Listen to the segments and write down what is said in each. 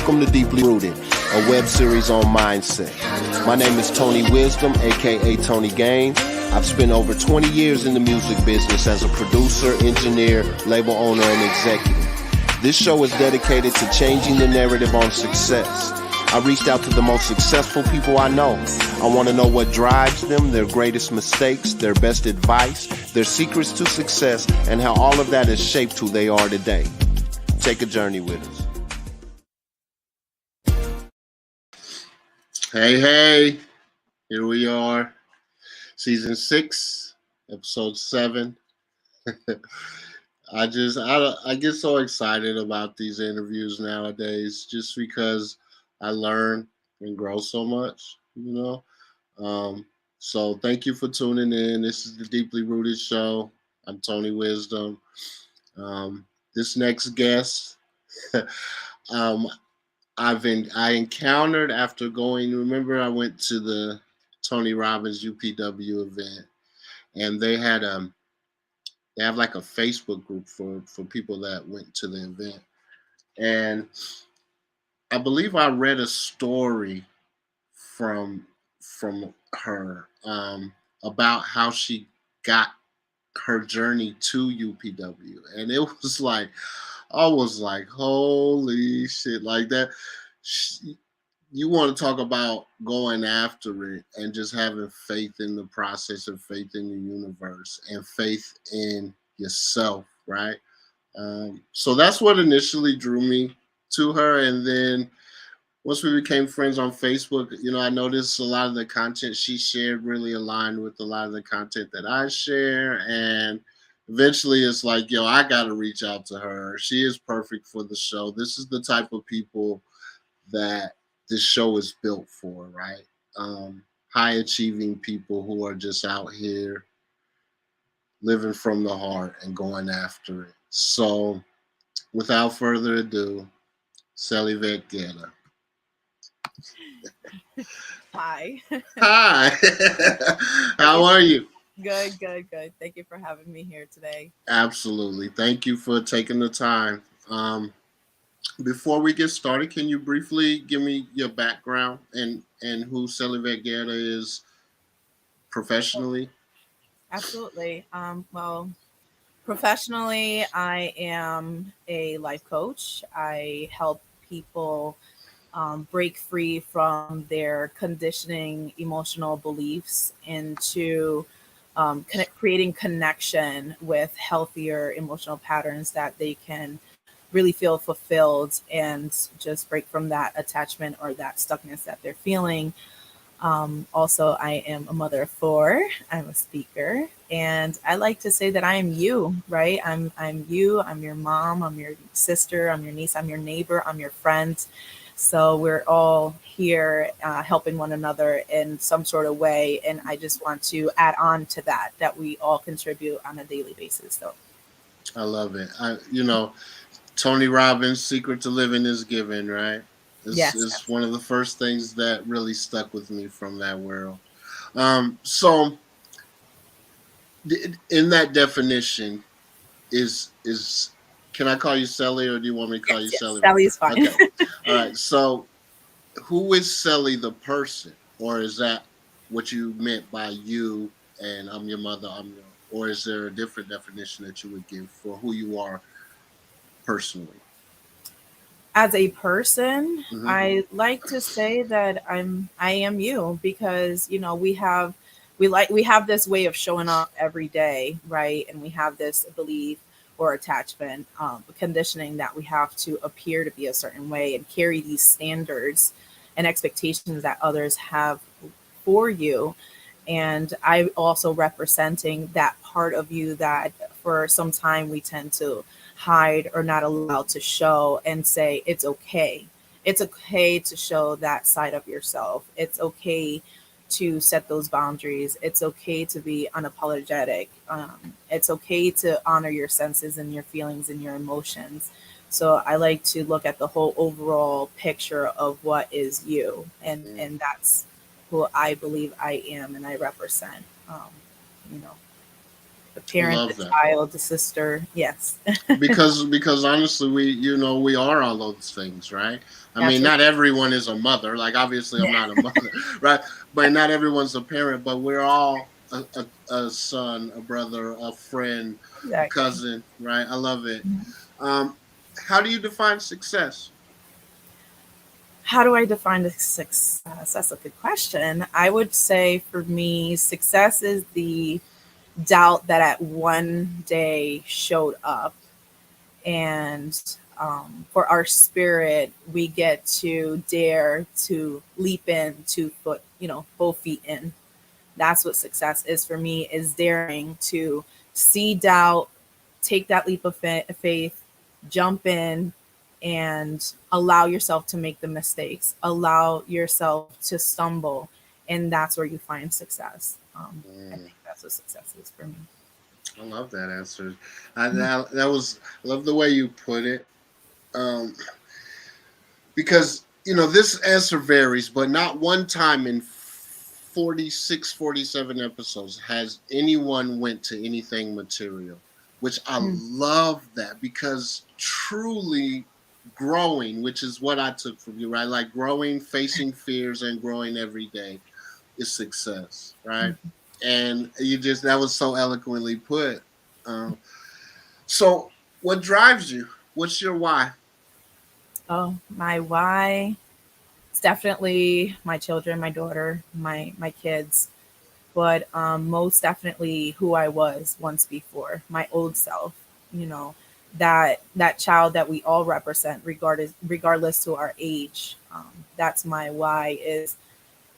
Welcome to Deeply Rooted, a web series on mindset. My name is Tony Wisdom, aka Tony Gaines. I've spent over 20 years in the music business as a producer, engineer, label owner, and executive. This show is dedicated to changing the narrative on success. I reached out to the most successful people I know. I want to know what drives them, their greatest mistakes, their best advice, their secrets to success, and how all of that has shaped who they are today. Take a journey with us. Hey, here we are. Season 6, episode 7. I get so excited about these interviews nowadays just because I learn and grow so much, So thank you for tuning in. This is the Deeply Rooted Show. I'm Tony Wisdom. This next guest, I encountered after going. Remember, I went to the Tony Robbins UPW event, and they have like a Facebook group for people that went to the event, and I believe I read a story from her about how she got her journey to UPW, and it was like, I was like, holy shit, like that. You want to talk about going after it and just having faith in the process and faith in the universe and faith in yourself, right? So that's what initially drew me to her. And then once we became friends on Facebook, I noticed a lot of the content she shared really aligned with a lot of the content that I share. And eventually it's like, I got to reach out to her. She is perfect for the show. This is the type of people that this show is built for, right? High achieving people who are just out here living from the heart and going after it. So without further ado, Celivette Guerra. Hi. Hi. How are you? Good. Thank you for having me here today. Absolutely. Thank you for taking the time. Before we get started, can you briefly give me your background and who Celivette Guerra is professionally? Absolutely. Well, professionally, I am a life coach. I help people break free from their conditioning emotional beliefs into creating connection with healthier emotional patterns that they can really feel fulfilled and just break from that attachment or that stuckness that they're feeling. Also, I am a mother of 4. I'm a speaker, and I like to say that I am you, right? I'm you. I'm your mom. I'm your sister. I'm your niece. I'm your neighbor. I'm your friend. So we're all here helping one another in some sort of way, and I just want to add on to that we all contribute on a daily basis. So I love it. Tony Robbins' secret to living is giving, right? It's one of the first things that really stuck with me from that world. So in that definition, is can I call you Sally, or do you want me to call you Sally? Sally is fine. Okay. All right. So who is Sally the person, or is that what you meant by you and I'm your mother, or is there a different definition that you would give for who you are personally? As a person, I like to say that I am you, because we have this way of showing up every day, right? And we have this belief or attachment, conditioning that we have to appear to be a certain way and carry these standards and expectations that others have for you. And I also representing that part of you that for some time we tend to hide or not allow to show, and say it's okay. It's okay to show that side of yourself. It's okay to set those boundaries. It's okay to be unapologetic. It's okay to honor your senses and your feelings and your emotions. So I like to look at the whole overall picture of what is you, and that's who I believe I am and I represent. the I parent, the love that. child, the sister. Yes. Because honestly, we are all those things, right? I mean, Absolutely. not everyone is a mother. Like, obviously, I'm not a mother, right? But not everyone's a parent. But we're all a son, a brother, a friend, a Exactly. cousin, right? I love it. Mhm. Um, how do you define success? How do I define the success? That's a good question. I would say for me, success is the doubt that at one day showed up, and for our spirit, we get to dare to leap in 2 foot, both feet in. That's what success is for me, is daring to see doubt, take that leap of faith, jump in, and allow yourself to make the mistakes, allow yourself to stumble, and that's where you find success. I Mm, think that's what success is for me. I love that answer. That was I love the way you put it. Um, because this answer varies, but not one time in 46, 47 episodes has anyone went to anything material, which I Mm. love that, because truly growing, which is what I took from you, right? Like, growing, facing fears, and growing every day is success, right? Mm. And that was so eloquently put. um, so what drives you? What's your why? Oh, my why. It's definitely my children, my daughter, my kids, but most definitely who I was once before, my old self. You know, that child that we all represent, regardless to our age. That's my why,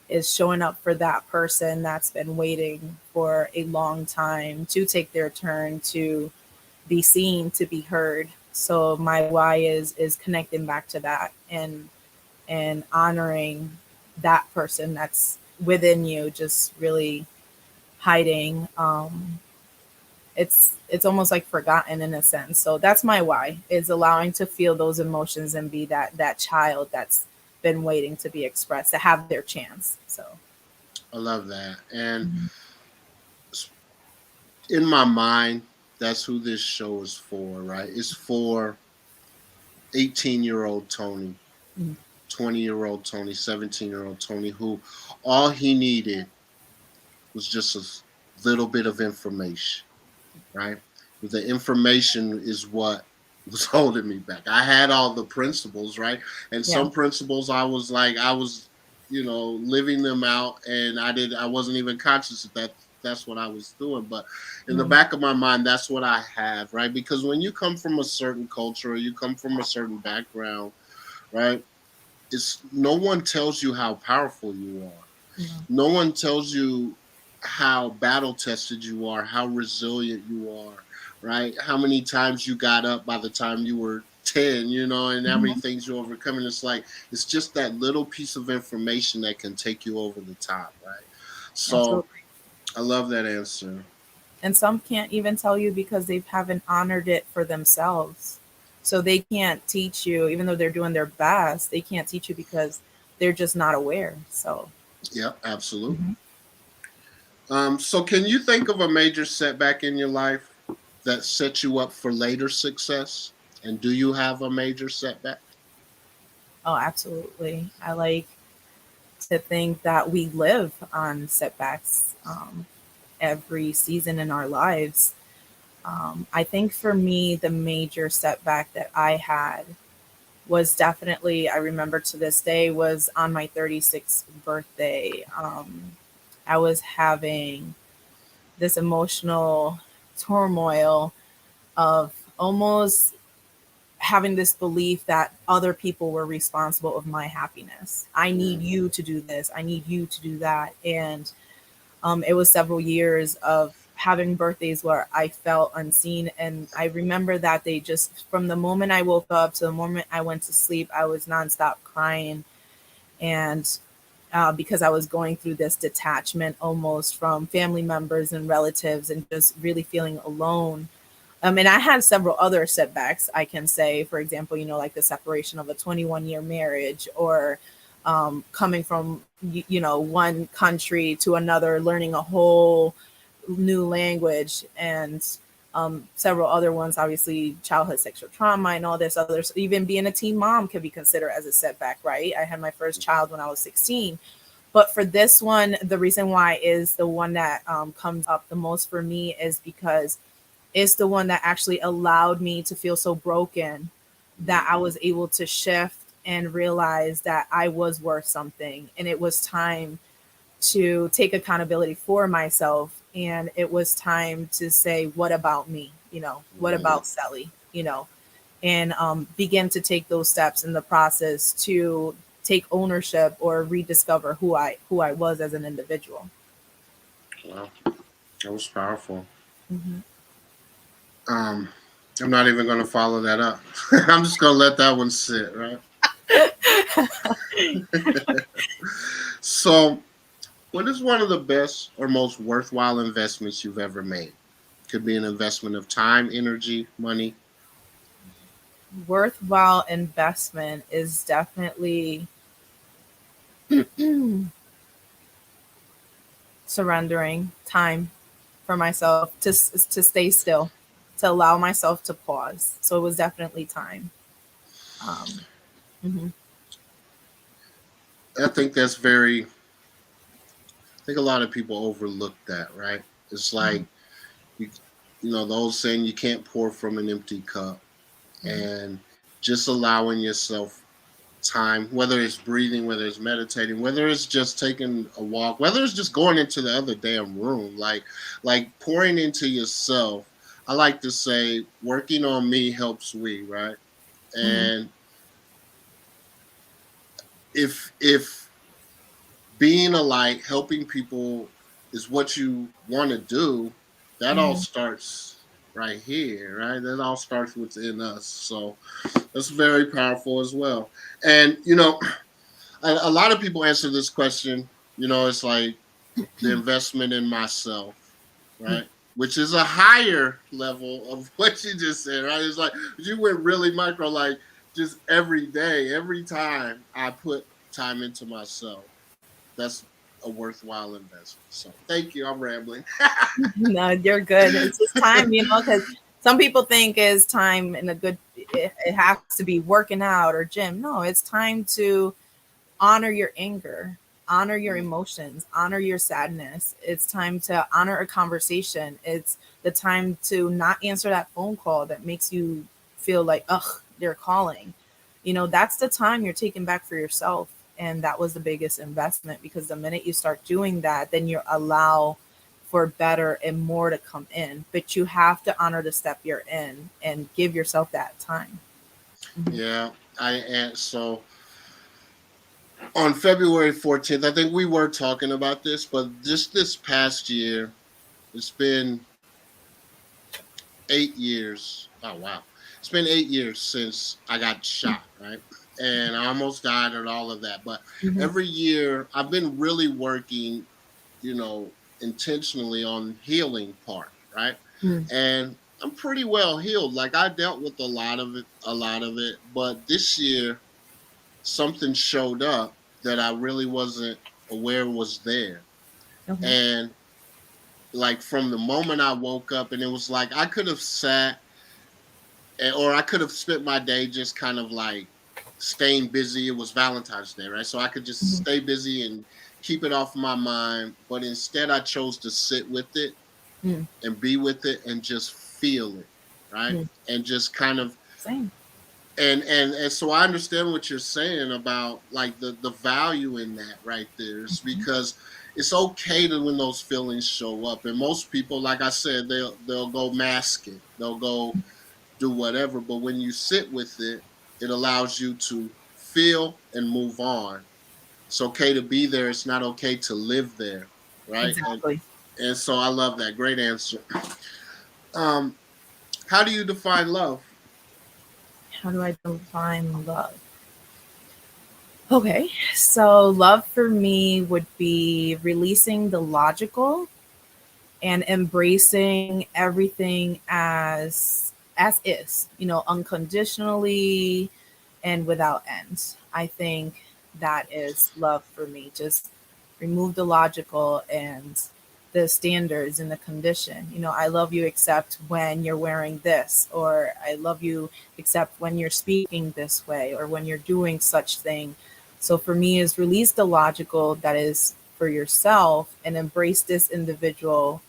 is showing up for that person that's been waiting for a long time to take their turn, to be seen, to be heard. So my why is connecting back to that, and honoring that person that's within you, just really hiding. It's almost like forgotten in a sense. So that's my why, is allowing to feel those emotions and be that child that's been waiting to be expressed, to have their chance. So I love that. And mhm. in my mind, that's who this show is for, right? It's for 18-year-old Tony, Mhm. 20-year-old Tony, 17-year-old Tony, who all he needed was just a little bit of information, right? The information is what was holding me back. I had all the principles, right? And Yeah. some principles I was, living them out, and I wasn't even conscious that that's what I was doing. But in the Mhm. back of my mind, that's what I have, right? Because when you come from a certain culture, or you come from a certain background, right? It's no one tells you how powerful you are. Yeah. No one tells you how battle tested you are, how resilient you are, right? How many times you got up by the time you were 10, and how many Mhm. things you overcome. And it's just that little piece of information that can take you over the top, right? So Absolutely. I love that answer. And some can't even tell you because they haven't honored it for themselves. So they can't teach you, even though they're doing their best, they can't teach you because they're just not aware. So Yeah, absolutely. mhm. So can you think of a major setback in your life that set you up for later success? And do you have a major setback? Oh, absolutely. I like to think that we live on setbacks every season in our lives. I think for me, the major setback that I had was definitely, I remember to this day, was on my 36th birthday. I was having this emotional turmoil of almost having this belief that other people were responsible of my happiness. I need Mm, you to do this. I need you to do that. And it was several years of having birthdays where I felt unseen. And I remember that they just, from the moment I woke up to the moment I went to sleep, I was nonstop crying. And because I was going through this detachment almost from family members and relatives, and just really feeling alone. And I had several other setbacks, I can say, for example, like the separation of a 21-year marriage, or coming from, one country to another, learning a whole new language, and several other ones, obviously childhood sexual trauma and all this others. Even being a teen mom could be considered as a setback, right? I had my first child when I was 16. But for this one, the reason why is the one that comes up the most for me is because it's the one that actually allowed me to feel so broken that I was able to shift and realize that I was worth something. And it was time to take accountability for myself. And it was time to say, what about me? What about Sally? And begin to take those steps in the process to take ownership or rediscover who I was as an individual. Wow, that was powerful. Mm-hmm. I'm not even going to follow that up. I'm just going to let that one sit, right? So, what is one of the best or most worthwhile investments you've ever made? Could be an investment of time, energy, money. Worthwhile investment is definitely surrendering time for myself to stay still, to allow myself to pause. So it was definitely time. Mm-hmm. I think that's very, I think a lot of people overlook that, right? It's like, you know, the old saying, you can't pour from an empty cup. And just allowing yourself time, whether it's breathing, whether it's meditating, whether it's just taking a walk, whether it's just going into the other damn room, like pouring into yourself. I like to say, working on me helps we, right? And if being a light, helping people is what you want to do, that all starts right here, right? That all starts within us. So that's very powerful as well. And, you know, a lot of people answer this question, you know, it's like the investment in myself, right? Which is a higher level of what you just said, right? It's like you went really micro, like just every day, every time I put time into myself, that's a worthwhile investment. So thank you. I'm rambling. No, you're good. It's just time, because some people think is time in a good, it has to be working out or gym. No, it's time to honor your anger, honor your emotions, honor your sadness. It's time to honor a conversation. It's the time to not answer that phone call that makes you feel like, ugh, they're calling. That's the time you're taking back for yourself. And that was the biggest investment, because the minute you start doing that, then you allow for better and more to come in. But you have to honor the step you're in and give yourself that time. Yeah, so on February 14th, I think we were talking about this, but just this past year, it's been 8 years. Oh, wow. It's been 8 years since I got shot, right? And I almost died and all of that. But every year, I've been really working, you know, intentionally on healing part, right? And I'm pretty well healed. Like I dealt with a lot of it. But this year, something showed up that I really wasn't aware was there. And like from the moment I woke up, and it was like I could have sat or I could have spent my day just kind of like staying busy. It was Valentine's Day, right? So I could just stay busy and keep it off my mind. But instead, I chose to sit with it and be with it and just feel it, right? And just kind of Same. And so I understand what you're saying about like the value in that right there is because it's okay to when those feelings show up. And most people, like I said, they'll go mask it. They'll go do whatever. But when you sit with it, it allows you to feel and move on. It's okay to be there. It's not okay to live there, right? Exactly. And so I love that. Great answer. How do you define love? How do I define love? Okay, so love for me would be releasing the logical and embracing everything as is, unconditionally and without end. I think that is love for me. Just remove the logical and the standards and the condition. You know, I love you except when you're wearing this, or I love you except when you're speaking this way, or when you're doing such thing. So for me is release the logical that is for yourself and embrace this individual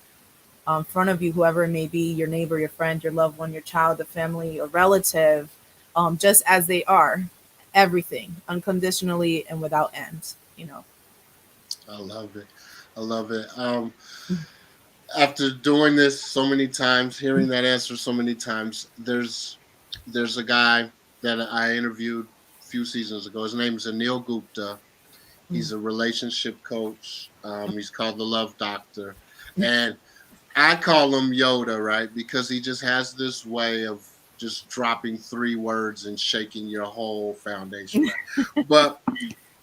in front of you, whoever it may be, your neighbor, your friend, your loved one, your child, the family, or relative, just as they are, everything, unconditionally and without end, you know. I love it. I love it. After doing this so many times, hearing that answer so many times, there's a guy that I interviewed a few seasons ago. His name is Anil Gupta. He's a relationship coach. He's called the Love Doctor, and I call him Yoda, right? Because he just has this way of just dropping three words and shaking your whole foundation. Right? But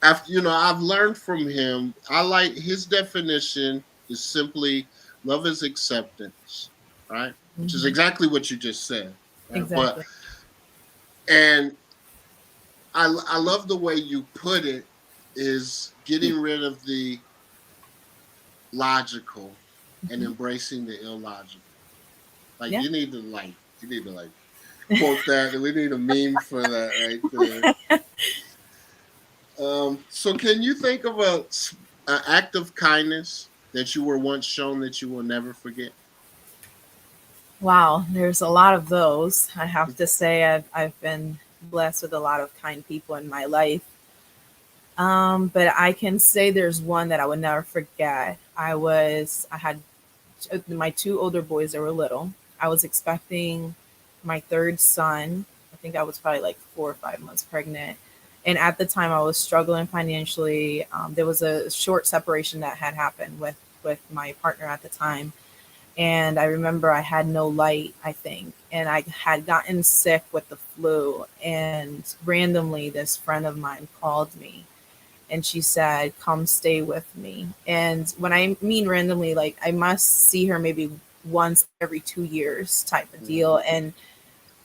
after, I've learned from him. I like his definition is simply love is acceptance, right? Which is exactly what you just said. Right? Exactly. And I love the way you put it is getting rid of the logical and embracing the illogical. Like Yeah. you need to quote that, and we need a meme for that right there. So can you think of an act of kindness that you were once shown that you will never forget? Wow, there's a lot of those. I have to say I've been blessed with a lot of kind people in my life. But I can say there's one that I would never forget. I had my two older boys that were little. I was expecting my third son. I think I was probably like 4 or 5 months pregnant. And at the time, I was struggling financially. There was a short separation that had happened with my partner at the time. And I remember I had no light, I think. And I had gotten sick with the flu. And randomly, this friend of mine called me and she said, "Come stay with me." And when I mean randomly, like I must see her maybe once every 2 years type of deal.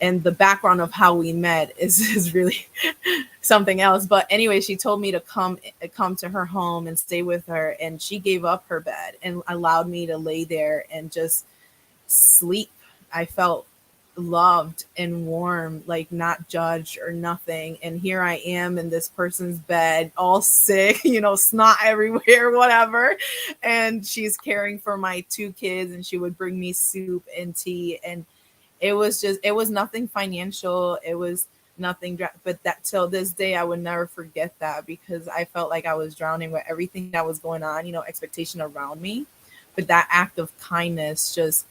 And the background of how we met is really something else. But anyway, she told me to come to her home and stay with her. And she gave up her bed and allowed me to lay there and just sleep. I felt loved and warm, like not judged or nothing. And here I am in this person's bed, all sick, snot everywhere, whatever. And she's caring for my two kids, and she would bring me soup and tea. And it was nothing financial. It was nothing, but that till this day, I would never forget that because I felt like I was drowning with everything that was going on, expectation around me. But that act of kindness just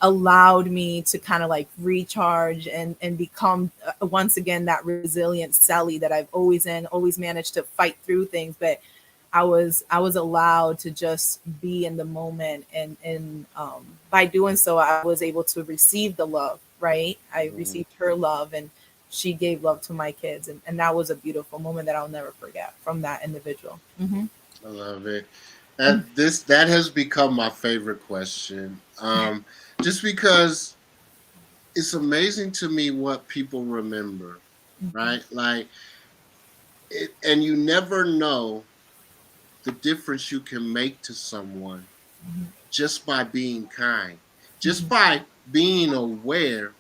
allowed me to kind of like recharge and become once again that resilient Sally that I've always managed to fight through things. But I was allowed to just be in the moment, and by doing so, I was able to receive the love. Right, I received her love, and she gave love to my kids, and that was a beautiful moment that I'll never forget from that individual. Mm-hmm. I love it. That has become my favorite question. Just because it's amazing to me what people remember, right? Like, and you never know the difference you can make to someone just by being kind, just by being aware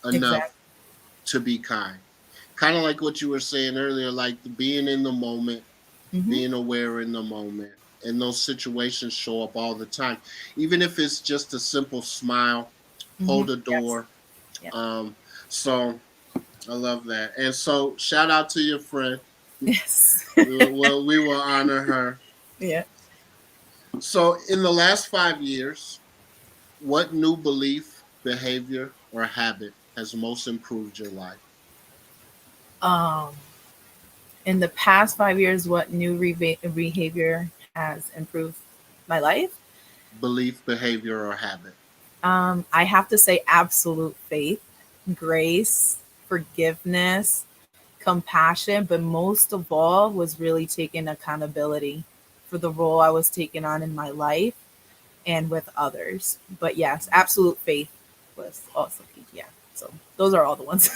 enough Exactly. to be kind. Kind of like what you were saying earlier, like being in the moment, Mm-hmm. being aware in the moment. And those situations show up all the time. Even if it's just a simple smile, Mm-hmm. hold a Yes. door. Yeah. So I love that. And so shout out to your friend. Yes. We will honor her. Yeah. So in the last 5 years, what new belief, behavior, or habit has most improved your life? Um, in the past 5 years, what new behavior has improved my life? Belief, behavior, or habit? I have to say absolute faith, grace, forgiveness, compassion, but most of all was really taking accountability for the role I was taking on in my life and with others. But yes, absolute faith was also key. Yeah. So those are all the ones.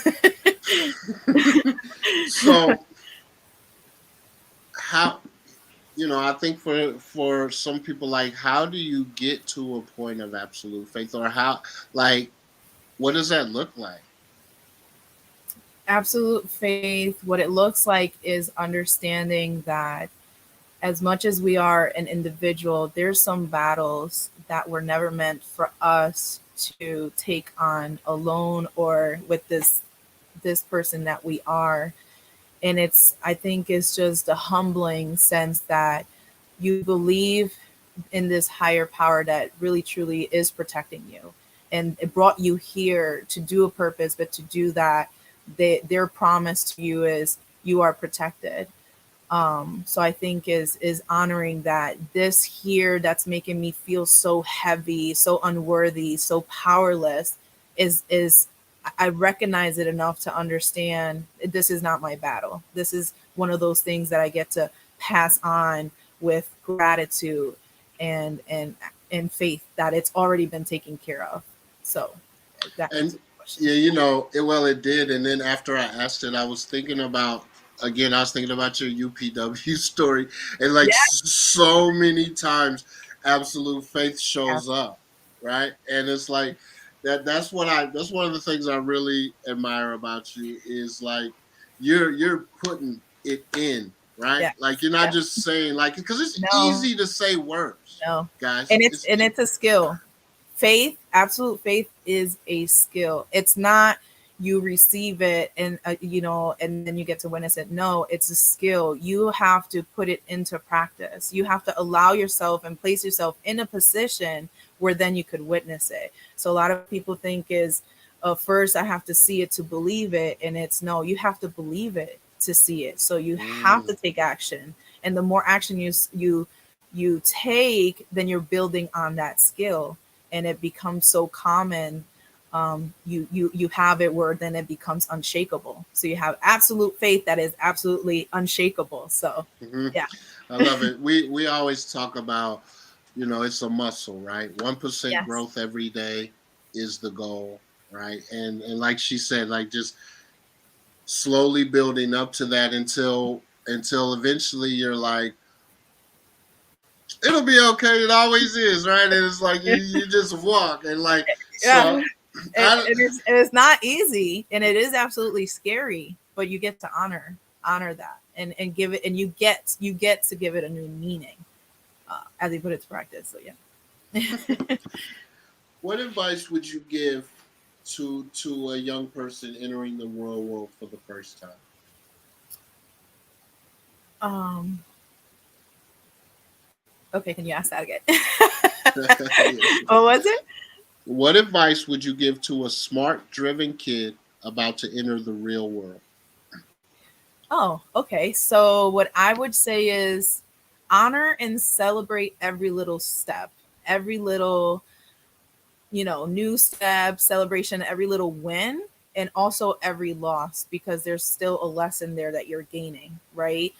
So how I think for some people, like, how do you get to a point of absolute faith, or how, like, what does that look like? Absolute faith, what it looks like is understanding that as much as we are an individual, there's some battles that were never meant for us to take on alone or with this person that we are. And I think it's just a humbling sense that you believe in this higher power that really truly is protecting you, and it brought you here to do a purpose, but to do that, their promise to you is you are protected. So I think is honoring that this here that's making me feel so heavy, so unworthy, so powerless is I recognize it enough to understand this is not my battle. This is one of those things that I get to pass on with gratitude and faith that it's already been taken care of. So that And answers the question. yeah, it did. And then after I asked it, I was thinking about, again, I was thinking about your UPW story, and like Yeah. so many times, absolute faith Yeah. shows up, right? And it's like that's one of the things I really admire about you is like you're putting it in, right? Yeah. Like you're not Yeah. just saying, like, because it's No. easy to say words, No. guys. And It's it's a skill. Faith, absolute faith is a skill. It's not you receive it and and then you get to witness it. No, it's a skill. You have to put it into practice. You have to allow yourself and place yourself in a position where then you could witness it. So a lot of people think is first I have to see it to believe it, and it's no, you have to believe it to see it. So you have mm, to take action, and the more action you take, then you're building on that skill, and it becomes so common. You have it where then it becomes unshakable. So you have absolute faith that is absolutely unshakable. So hmm yeah. I love it. We always talk about, it's a muscle, right? 1% Yes. growth every day is the goal, right? And like she said, like just slowly building up to that until eventually you're like, it'll be okay. It always is, right? And it's like you just walk and like Yeah. so. I It's not easy, and it is absolutely scary, but you get to honor that and give it, and you get to give it a new meaning as you put it to practice. So yeah. What advice would you give to a young person entering the real world for the first time? um okay, can you ask that again? Yeah. What was it? What advice would you give to a smart, driven kid about to enter the real world? Oh, okay. So what I would say is honor and celebrate every little step, every little, new step, celebration, every little win, and also every loss, because there's still a lesson there that you're gaining, right?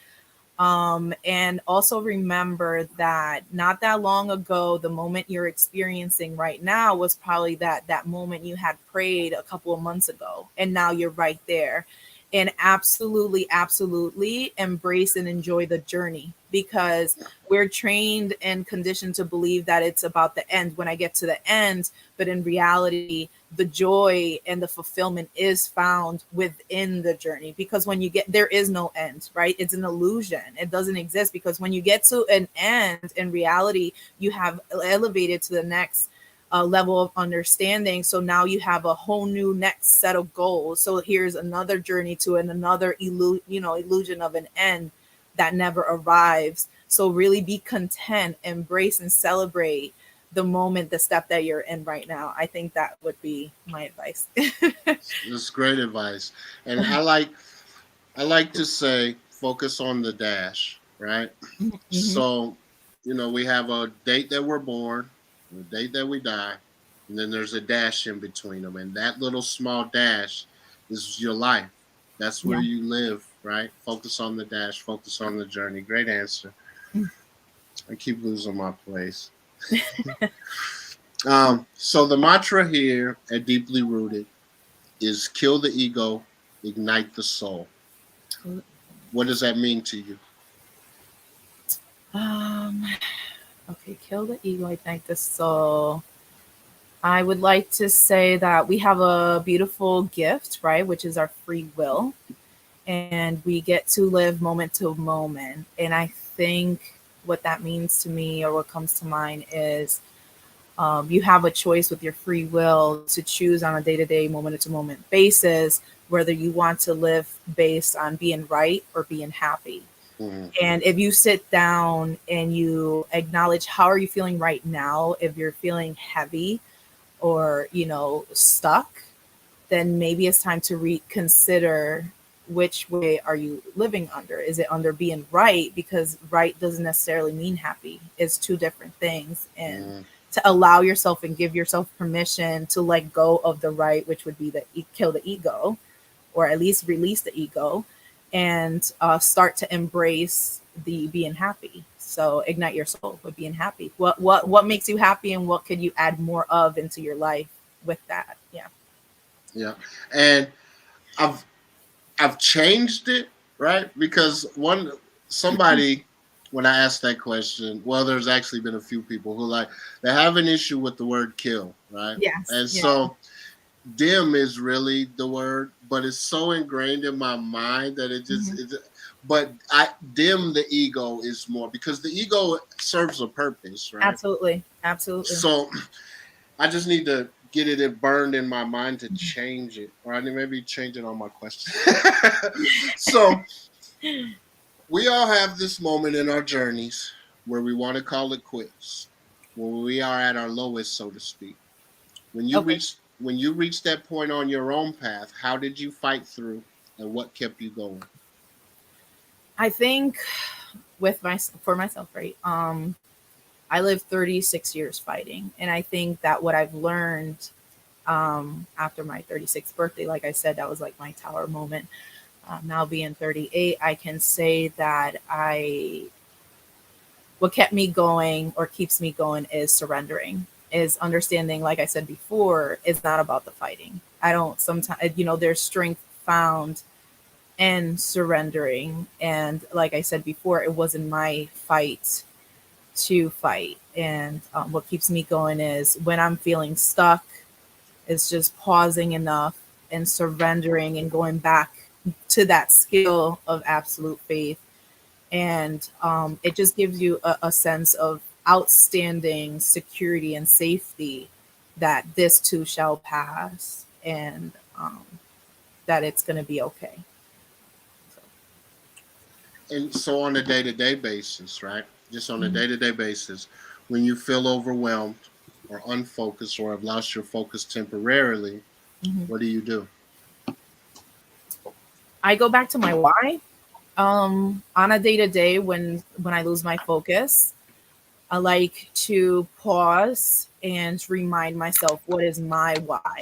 And also remember that not that long ago, the moment you're experiencing right now was probably that moment you had prayed a couple of months ago, and now you're right there. And absolutely, absolutely embrace and enjoy the journey, because we're trained and conditioned to believe that it's about the end when I get to the end. But in reality, the joy and the fulfillment is found within the journey, because when you get there is no end, right? It's an illusion. It doesn't exist, because when you get to an end in reality, you have elevated to the next level of understanding. So now you have a whole new next set of goals. So here's another journey to another illusion of an end that never arrives. So really be content, embrace and celebrate the moment, the step that you're in right now. I think that would be my advice. That's great advice. And I like to say focus on the dash, right? Hmm. So, we have a date that we're born, the date that we die, and then there's a dash in between them. And that little small dash is your life. That's where Yeah. you live, right? Focus on the dash, focus on the journey. Great answer. I keep losing my place. So the mantra here at Deeply Rooted is kill the ego, ignite the soul. What does that mean to you? Um, okay, kill the ego, ignite the soul. I would like to say that we have a beautiful gift, right, which is our free will, and we get to live moment to moment. And I think what that means to me, or what comes to mind, is you have a choice with your free will to choose on a day to day, moment to moment basis whether you want to live based on being right or being happy. Mm-hmm. And if you sit down and you acknowledge how are you feeling right now, if you're feeling heavy or, stuck, then maybe it's time to reconsider which way are you living under. Is it under being right? Because right doesn't necessarily mean happy. It's two different things. And Mm-hmm. to allow yourself and give yourself permission to let go of the right, which would be the kill the ego, or at least release the ego, and start to embrace the being happy. So ignite your soul with being happy. What makes you happy, and what could you add more of into your life with that? Yeah. Yeah. And I've I've changed it, right? Because somebody when I asked that question, well, there's actually been a few people who they have an issue with the word kill, right? Yes. And Yeah. so dim is really the word, but it's so ingrained in my mind that Mhm. but I dim the ego is more because the ego serves a purpose, right? Absolutely. Absolutely. So I just need to get it burned in my mind to change it, or I need maybe change it on my question. So we all have this moment in our journeys where we want to call it quits, when we are at our lowest, so to speak. Okay. When you reach that point on your own path, how did you fight through, and what kept you going? I think for myself, right? I lived 36 years fighting, and I think that what I've learned after my 36th birthday, like I said, that was like my tower moment. Now being 38, I can say that what kept me going or keeps me going is surrendering, is understanding, like I said before, it's not about the fighting. I don't sometimes, there's strength found in surrendering. And like I said before, it wasn't my fight to fight. And what keeps me going is when I'm feeling stuck, it's just pausing enough and surrendering and going back to that skill of absolute faith. And it just gives you a sense of outstanding security and safety that this too shall pass, and that it's going to be okay. So, And so on a day-to-day basis, right? Just on a mhm. day-to-day basis, when you feel overwhelmed or unfocused or have lost your focus temporarily, Mhm. what do you do? I go back to my why. On a day to day, when I lose my focus, I like to pause and remind myself what is my why.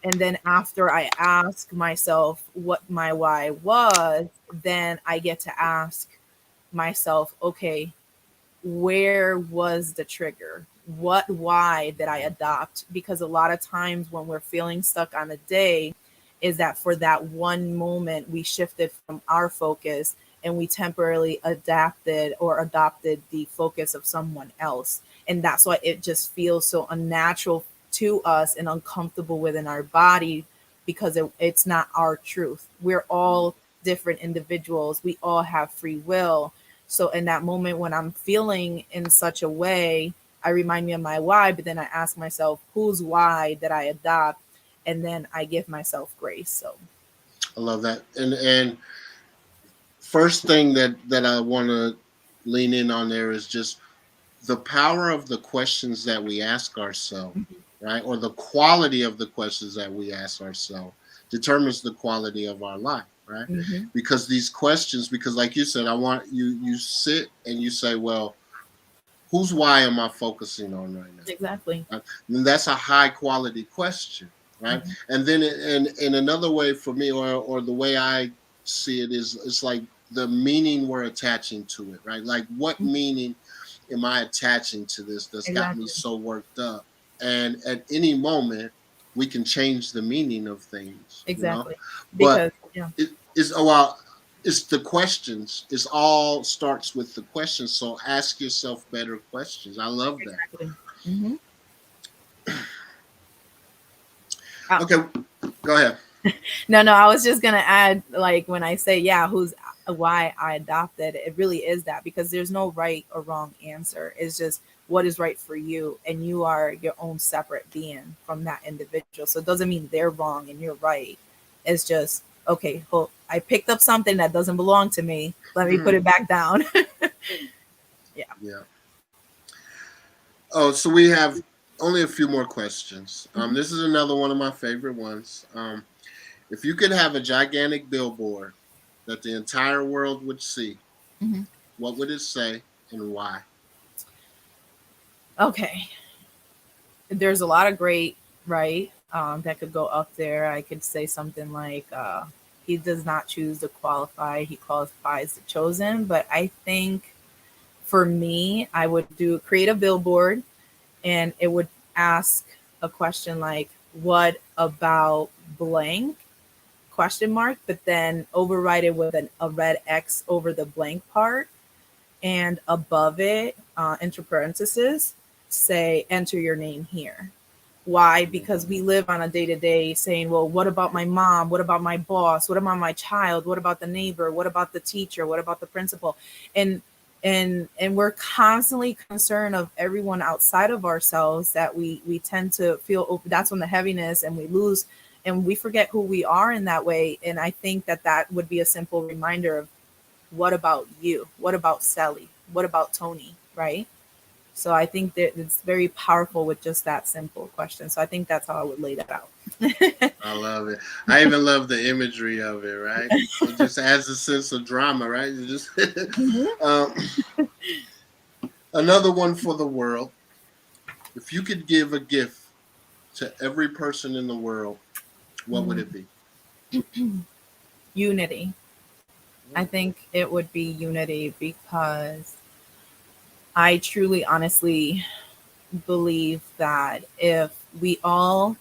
And then after I ask myself what my why was, then I get to ask myself, okay, where was the trigger? What why did I adopt? Because a lot of times when we're feeling stuck on a day, is that for that one moment we shifted from our focus and we temporarily adapted or adopted the focus of someone else. And that's why it just feels so unnatural to us and uncomfortable within our body, because it's not our truth. We're all different individuals. We all have free will. So in that moment when I'm feeling in such a way, I remind me of my why, but then I ask myself, whose why did I adopt? And then I give myself grace. So I love that. And first thing that I want to lean in on there is just the power of the questions that we ask ourselves, mhm, right? Or the quality of the questions that we ask ourselves determines the quality of our life, right? mhm, Because these questions, because like you said, I want you sit and you say, well, whose why am I focusing on right now? exactly. Right? And that's a high quality question, right? Mhm, And then in another way for me, or the way I see it is, it's like the meaning we're attaching to it, right? Like what mhm, meaning am I attaching to this that's got me exactly. so worked up? And at any moment, we can change the meaning of things, Exactly. But Because yeah. it is, oh, well, it's the questions. It's all starts with the questions. So ask yourself better questions. I love that. Exactly. Mm-hmm. Okay, go ahead. No, I was just gonna add, like when I say, yeah, who's why I adopted, it really is that, because there's no right or wrong answer. It's just what is right for you, and you are your own separate being from that individual. So it doesn't mean they're wrong and you're right. It's just, okay, well, I picked up something that doesn't belong to me. Let me put it back down. Yeah. Yeah. Oh, so we have only a few more questions. This is another one of my favorite ones. If you could have a gigantic billboard that the entire world would see, Mm-hmm. what would it say and why? Okay. There's a lot of great, right, that could go up there. I could say something like, he does not choose to qualify, he qualifies the chosen. But I think for me, I would create a billboard, and it would ask a question like, what about blank, question mark, but then override it with a red X over the blank part, and above it, entre parentheses, say, enter your name here. Why? Because we live on a day-to-day saying, well, what about my mom? What about my boss? What about my child? What about the neighbor? What about the teacher? What about the principal? And we're constantly concerned of everyone outside of ourselves, that we tend to feel, that's when the heaviness, and we lose, and we forget who we are in that way. And I think that would be a simple reminder of, what about you? What about Sally? What about Tony? Right? So I think that it's very powerful with just that simple question. So I think that's how I would lay that out. I love it. I even love the imagery of it, right? It just adds a sense of drama, right? You just another one for the world. If you could give a gift to every person in the world, what would it be? Unity. I think it would be unity, because I truly, honestly believe that if we all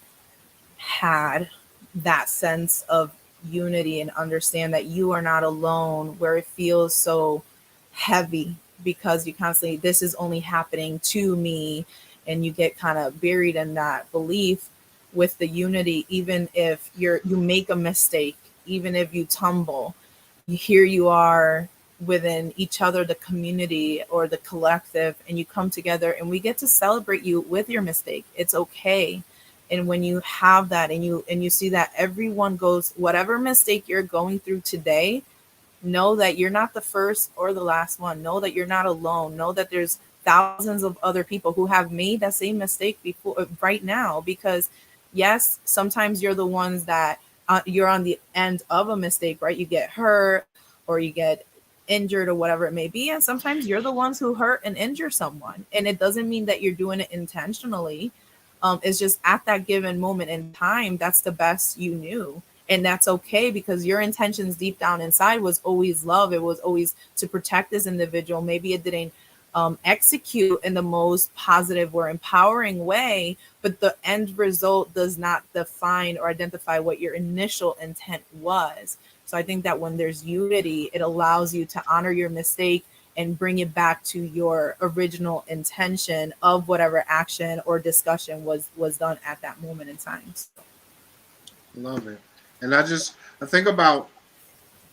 had that sense of unity and understand that you are not alone, where it feels so heavy because you constantly, this is only happening to me, and you get kind of buried in that belief. With the unity, even if you make a mistake, even if you tumble, here you are within each other, the community or the collective, and you come together, and we get to celebrate you with your mistake. It's okay. And when you have that, and you see that everyone goes, whatever mistake you're going through today, know that you're not the first or the last one. Know that you're not alone. Know that there's thousands of other people who have made that same mistake before, right now. Because yes, sometimes you're the ones that, you're on the end of a mistake, right? You get hurt, or you get injured, or whatever it may be, and sometimes you're the ones who hurt and injure someone, and it doesn't mean that you're doing it intentionally. It's just at that given moment in time, that's the best you knew. And that's okay, because your intentions deep down inside was always love. It was always to protect this individual. Maybe it didn't execute in the most positive or empowering way, but the end result does not define or identify what your initial intent was. So I think that when there's unity, it allows you to honor your mistake and bring it back to your original intention of whatever action or discussion was done at that moment in time. So. Love it. And I think about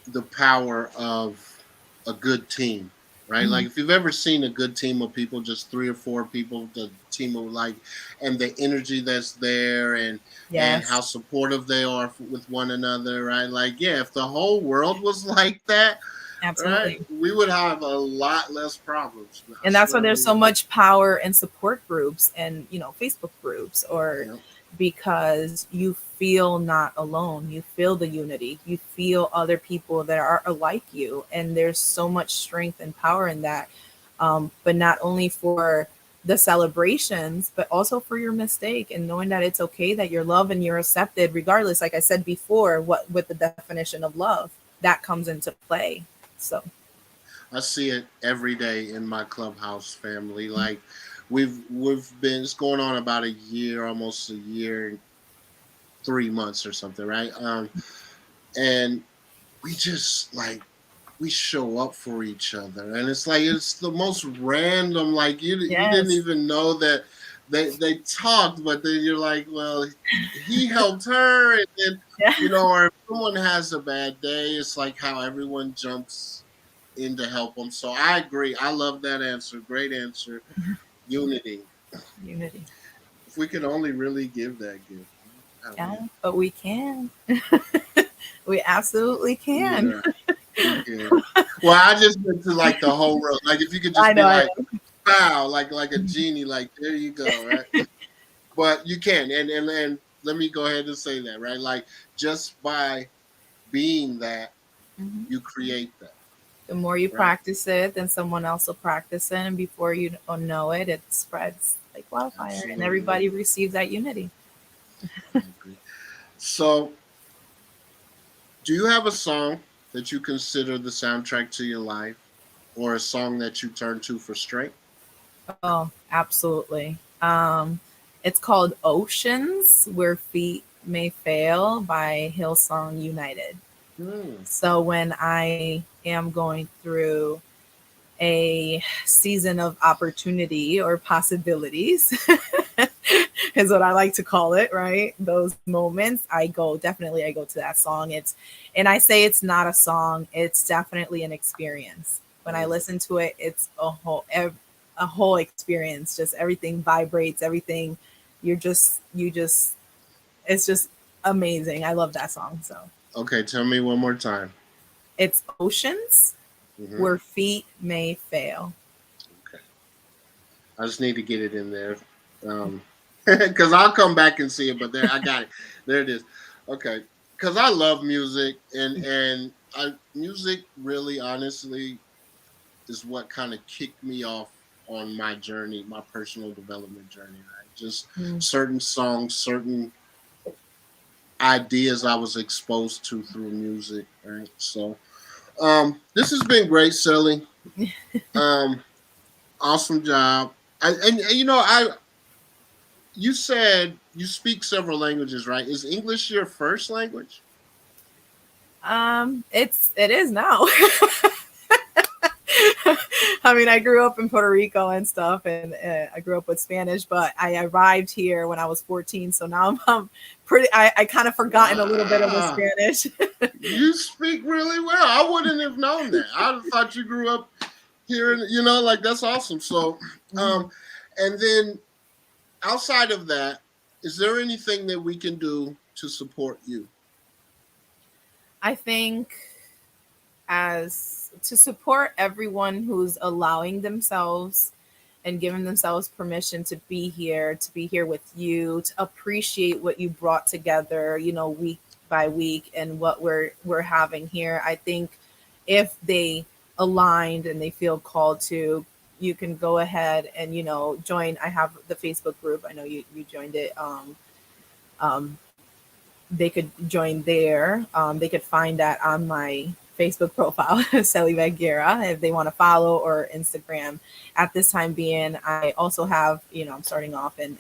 the power of a good team, right? Mm-hmm. Like if you've ever seen a good team of people, just 3 or 4 people, the team of like, and the energy that's there, and how Yes, supportive they are with one another, right? Like, yeah, if the whole world was like that, right, absolutely. we would have a lot less problems. I And that's why swear there's we so would. much power in support groups and, Facebook groups, or Yeah. because you feel not alone. You feel the unity. You feel other people that are like you, and there's so much strength and power in that. But not only for the celebrations, but also for your mistake, and knowing that it's okay, that you're loved and you're accepted regardless. Like I said before, what with the definition of love that comes into play. So. I see it every day in my clubhouse family. Like we've been, it's going on about a year, almost a year, 3 months or something, right? And we just like we show up for each other, and it's like it's the most random. Like you didn't Yes. even know that they talked, but then you're like, well, he helped her, and then Yeah. or if someone has a bad day, it's like how everyone jumps in to help them. So I agree. I love that answer. Great answer. Unity. Unity. If we could only really give that gift. Yeah, but we can. We absolutely can. Yeah. Okay. Well, I just went to like the whole world. Like if you could just I be know. like, wow, like a genie, like there you go, right? But you can, and let me go ahead and say that, right? Like just by being that, Mhm. you create that. The more you Right? practice it, then someone else will practice it, and before you know it, it spreads like wildfire, and Absolutely. everybody receives that unity. I agree. So, do you have a song that you consider the soundtrack to your life, or a song that you turn to for strength? Oh, absolutely. It's called Oceans Where Feet May Fail by Hillsong United. Hmm. So when I am going through a season of opportunity or possibilities, is what I like to call it, right? Those moments, I go to that song. And I say it's not a song, it's definitely an experience. When I listen to it, it's a whole experience. Just everything vibrates, everything. You just, it's just amazing. I love that song. So Okay, tell me one more time. it's Oceans Hmm. Where Feet May Fail. Okay, I just need to get it in there, because I'll come back and see it. But there, I got it. There it is. Okay, because I love music, and music really, honestly, is what kind of kicked me off on my journey, my personal development journey. Right, just Mm. certain songs, certain ideas I was exposed to through music. Right, so this has been great, Sally. Um, awesome job. And you said you speak several languages, right? Is English your first language? It is now. I mean, I grew up in Puerto Rico and stuff, and I grew up with Spanish, but I arrived here when I was 14. So now I'm pretty, I kind of forgotten a little bit of the Wow, Spanish. you speak really well. I wouldn't have known that. I thought you grew up here, like that's awesome. So, Mhm. um, and then outside of that, is there anything that we can do to support you? I think as to support everyone who's allowing themselves and giving themselves permission to be here with you, to appreciate what you brought together, week by week and what we're having here. I think if they aligned and they feel called to, you can go ahead and join. I have the Facebook group. I know you joined it. Um, they could join there. They could find that on my Facebook profile, Celivette Guerra, if they want to follow, or Instagram. At this time being, I also have, I'm starting off and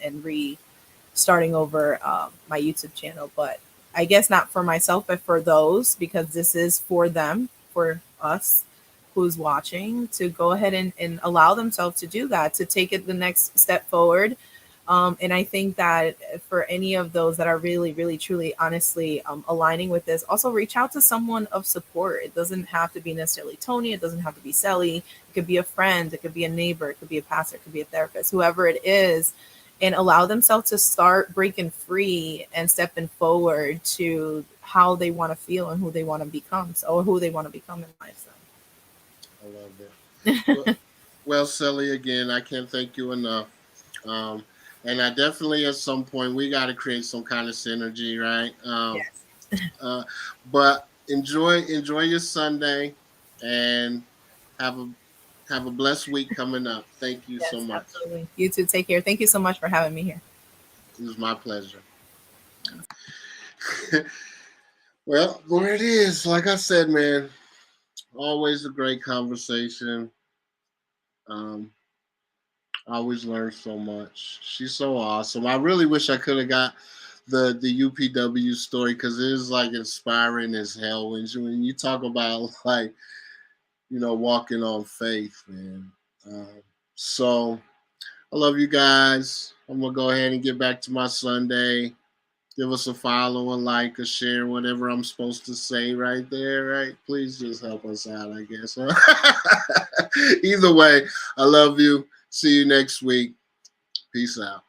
starting over my YouTube channel, but I guess not for myself, but for those, because this is for them, for us who's watching, to go ahead and allow themselves to do that, to take it the next step forward. And I think that for any of those that are really, really, truly, honestly aligning with this, also reach out to someone of support. It doesn't have to be necessarily Tony. It doesn't have to be Sally. It could be a friend. It could be a neighbor. It could be a pastor. It could be a therapist, whoever it is, and allow themselves to start breaking free and stepping forward to how they want to feel and who they want to become, or who they want to become in life. I love that. Well, So. well, Sally, again, I can't thank you enough. Um, and I definitely, at some point, we got to create some kind of synergy, right? Yes. Uh, but enjoy your Sunday, and have a have a blessed week coming up. Thank you so Yes, much. absolutely. You too. Take care. Thank you so much for having me here. It was my pleasure. Well, there it is. Like I said, man, always a great conversation. Um, I always learn so much. She's so awesome. I really wish I could have got the UPW story, because it is like inspiring as hell when you talk about like walking on faith, man. So I love you guys. I'm gonna go ahead and get back to my Sunday. Give us a follow, a like, a share, whatever I'm supposed to say right there, right? Please just help us out, I guess. Either way, I love you. See you next week. Peace out.